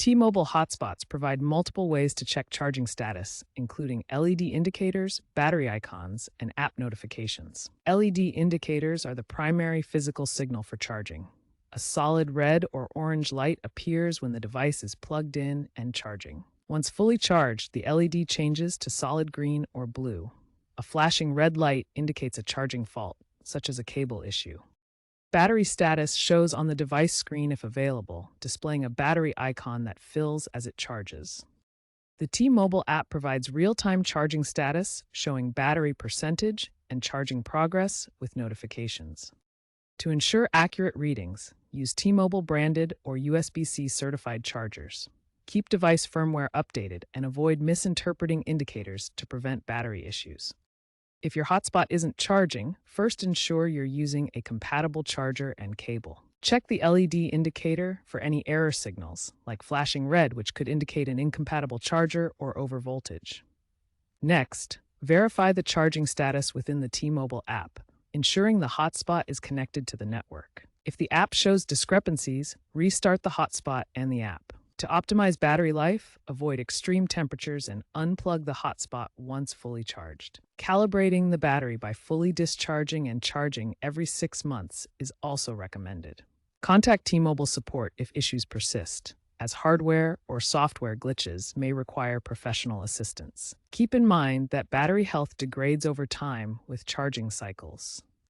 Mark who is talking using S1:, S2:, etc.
S1: T-Mobile hotspots provide multiple ways to check charging status, including LED indicators, battery icons, and app notifications. LED indicators are the primary physical signal for charging. A solid red or orange light appears when the device is plugged in and charging. Once fully charged, the LED changes to solid green or blue. A flashing red light indicates a charging fault, such as a cable issue. Battery status shows on the device screen if available, displaying a battery icon that fills as it charges. The T-Mobile app provides real-time charging status, showing battery percentage and charging progress with notifications. To ensure accurate readings, use T-Mobile branded or USB-C certified chargers. Keep device firmware updated and avoid misinterpreting indicators to prevent battery issues. If your hotspot isn't charging, first ensure you're using a compatible charger and cable. Check the LED indicator for any error signals, like flashing red, which could indicate an incompatible charger or overvoltage. Next, verify the charging status within the T-Mobile app, ensuring the hotspot is connected to the network. If the app shows discrepancies, restart the hotspot and the app. To optimize battery life, avoid extreme temperatures and unplug the hotspot once fully charged. Calibrating the battery by fully discharging and charging every 6 months is also recommended. Contact T-Mobile support if issues persist, as hardware or software glitches may require professional assistance. Keep in mind that battery health degrades over time with charging cycles.